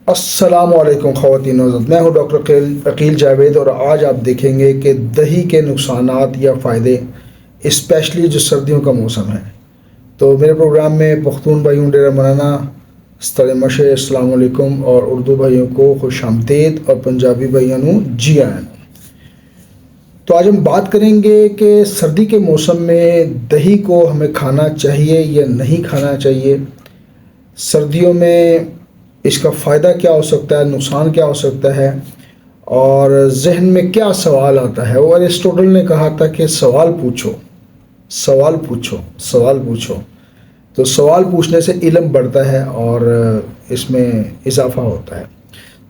अस्सलामुअलैकुम ख़वातीन व हज़रात, मैं हूँ डॉक्टर अकील जावेद और आज आप देखेंगे कि दही के नुकसानात या फ़ायदे, स्पेशली जो सर्दियों का मौसम है। तो मेरे प्रोग्राम में पख्तून भाइयों डेरा मनाना स्तरमश अस्सलाम वालेकुम और उर्दू भाइयों को खुश आमदीद और पंजाबी भाइयों को जी आन। तो आज हम बात करेंगे कि सर्दी के मौसम में दही को हमें खाना चाहिए या नहीं खाना चाहिए। सर्दियों में इसका फ़ायदा क्या हो सकता है, नुकसान क्या हो सकता है और जहन में क्या सवाल आता है। वो अरिस्टोटल ने कहा था कि सवाल पूछो, सवाल पूछो, सवाल पूछो। तो सवाल पूछने से इल्म बढ़ता है और इसमें इजाफा होता है।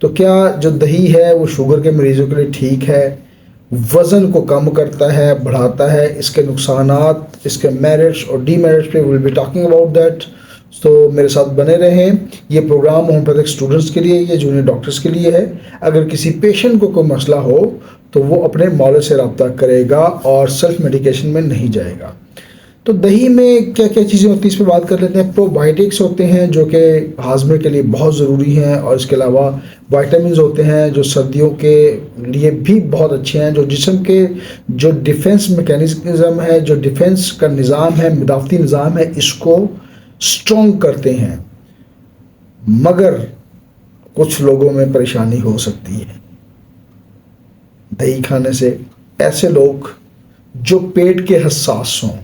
तो क्या जो दही है वो शुगर के मरीज़ों के लिए ठीक है, वज़न को कम करता है, बढ़ाता है, इसके नुकसानात, इसके मेरिट्स और डीमेरिट्स पे will be talking about that. तो मेरे साथ बने रहें। ये प्रोग्राम होम्योपैथिक स्टूडेंट्स के लिए, ये जूनियर डॉक्टर्स के लिए है। अगर किसी पेशेंट को कोई मसला हो तो वो अपने मौलवी से रब्ता करेगा और सेल्फ मेडिकेशन में नहीं जाएगा। तो दही में क्या क्या चीज़ें होती हैं इस पर बात कर लेते हैं। प्रोबायोटिक्स होते हैं जो कि हाजमे के लिए बहुत ज़रूरी हैं और इसके अलावा वाइटामिन होते हैं जो सर्दियों के लिए भी बहुत अच्छे हैं, जो जिस्म के जो डिफेंस मैकेनिज़्म है, जो डिफेंस का निज़ाम है, मुदाफ़ती निज़ाम है, इसको स्ट्रॉन्ग करते हैं। मगर कुछ लोगों में परेशानी हो सकती है दही खाने से। ऐसे लोग जो पेट के हसास हों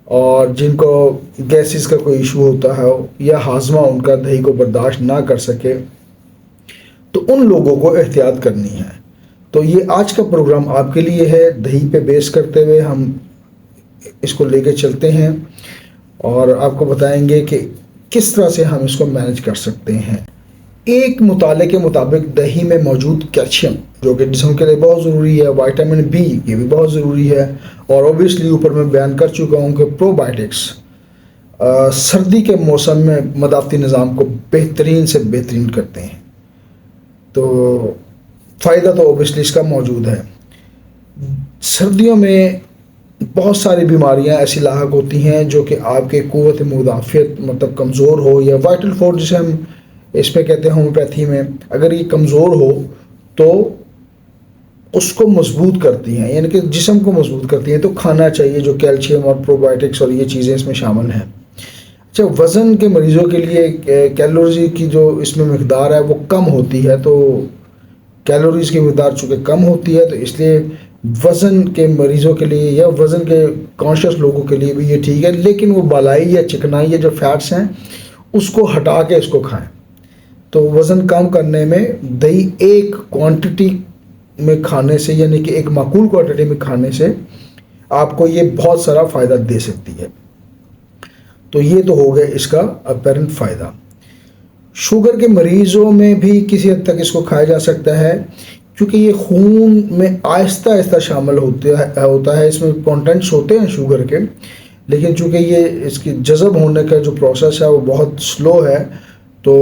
और जिनको गैसेस का कोई इशू होता है या हाजमा उनका दही को बर्दाश्त ना कर सके, तो उन लोगों को एहतियात करनी है। तो ये आज का प्रोग्राम आपके लिए है। दही पे बेस करते हुए हम इसको लेके चलते हैं और आपको बताएंगे कि किस तरह से हम इसको मैनेज कर सकते हैं। एक मुताले के मुताबिक दही में मौजूद कैल्शियम जो कि जिस्म के लिए बहुत ज़रूरी है, विटामिन बी ये भी बहुत ज़रूरी है और ओबियसली ऊपर मैं बयान कर चुका हूँ कि प्रोबायोटिक्स सर्दी के मौसम में मदाफ़ती निज़ाम को बेहतरीन से बेहतरीन करते हैं। तो फ़ायदा तो ओबियसली इसका मौजूद है। सर्दियों में बहुत सारी बीमारियां ऐसी लाहक होती हैं जो कि आपके क़ुव्वत मुदाफ़ियत मतलब कमज़ोर हो, या वाइटल फोर्स जिसे हम इसमें कहते हैं होम्योपैथी में, अगर ये कमज़ोर हो तो उसको मजबूत करती हैं, यानी कि जिस्म को मजबूत करती हैं। तो खाना चाहिए जो कैल्शियम और प्रोबायोटिक्स और ये चीज़ें इसमें शामिल हैं। अच्छा, वज़न के मरीज़ों के लिए कैलोरी की जो इसमें मकदार है वो कम होती है। तो कैलोरीज़ की मकदार चूँकि कम होती है तो इसलिए वज़न के मरीज़ों के लिए या वज़न के कॉन्शियस लोगों के लिए भी ये ठीक है। लेकिन वो बालाई या चिकनाई या जो फैट्स हैं उसको हटा के इसको खाएं। तो वज़न कम करने में दही एक क्वांटिटी में खाने से, यानी कि एक माकूल क्वांटिटी में खाने से आपको ये बहुत सारा फ़ायदा दे सकती है। तो ये तो हो गया इसका अपेरेंट फ़ायदा। शुगर के मरीज़ों में भी किसी हद तक इसको खाया जा सकता है क्योंकि ये खून में आहिस्ता आहिस्ता शामिल होता है। इसमें कंटेंट्स होते हैं शुगर के, लेकिन चूँकि ये इसकी जज़ब होने का जो प्रोसेस है वो बहुत स्लो है तो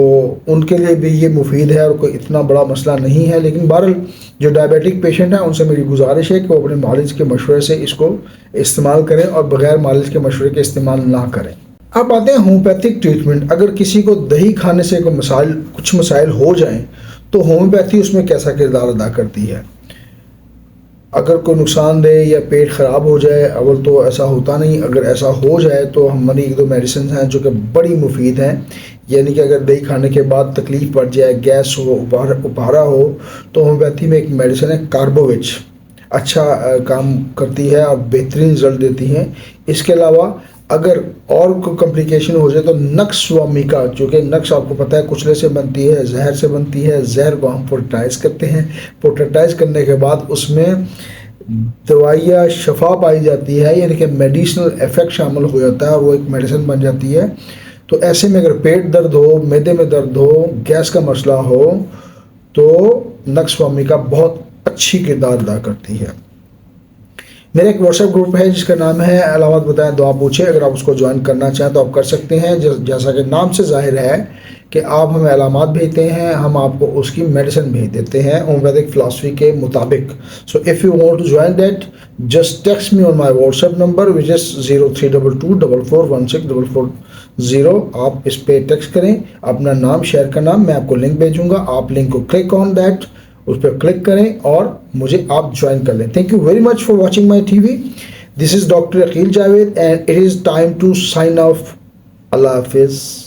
उनके लिए भी ये मुफीद है और कोई इतना बड़ा मसला नहीं है। लेकिन बहरहाल जो डायबिटिक पेशेंट हैं उनसे मेरी गुजारिश है कि वो अपने मालिज के मशवरे से इसको इस्तेमाल करें और बग़ैर मालिज के मशवरे के इस्तेमाल ना करें। अब आते हैं होम्योपैथिक ट्रीटमेंट। अगर किसी को दही खाने से कुछ मसाइल हो जाएं तो होम्योपैथी उसमें कैसा किरदार अदा करती है। अगर कोई नुकसानदेह या पेट ख़राब हो जाए, अव्वल तो ऐसा होता नहीं, अगर ऐसा हो जाए तो हमारी एक दो मेडिसिन हैं जो कि बड़ी मुफीद हैं। यानी कि अगर दही खाने के बाद तकलीफ़ बढ़ जाए, गैस हो, उपारा हो, तो होम्योपैथी में एक मेडिसिन है कार्बोविच, अच्छा काम करती है और बेहतरीन रिजल्ट देती हैं। इसके अलावा अगर और कोई कॉम्प्लिकेशन हो जाए तो नक्स स्वामिका, जो कि नक्स आपको पता है कुचले से बनती है, जहर से बनती है। जहर को हम पोटेटाइज करते हैं, पोटेटाइज करने के बाद उसमें दवाइयाँ शफा पाई जाती है, यानी कि मेडिसिनल इफ़ेक्ट शामिल हो जाता है और वो एक मेडिसिन बन जाती है। तो ऐसे में अगर पेट दर्द हो, मैदे में दर्द हो, गैस का मसला हो तो नक्स स्वामिका बहुत अच्छी किरदार अदा करती है। मेरा एक व्हाट्सएप ग्रुप है जिसका नाम है अलामत बताएं दुआ पूछे। अगर आप उसको ज्वाइन करना चाहें तो आप कर सकते हैं। जैसा कि नाम से जाहिर है कि आप हमें अलामत भेजते हैं, हम आपको उसकी मेडिसिन भेज देते हैं होम्योपैथिक फ़िलासफ़ी के मुताबिक। So if you want to join that just text me on my WhatsApp number which is 0322441644 आप इस पे टेक्स्ट करें अपना नाम, शहर का नाम, मैं आपको लिंक भेजूंगा, आप लिंक को क्लिक ऑन दैट, उस पर क्लिक करें और मुझे आप ज्वाइन कर लें। Thank you very much for watching my TV. This is doctor Aqeel Javed and it is time to sign off. Allah हाफिज़।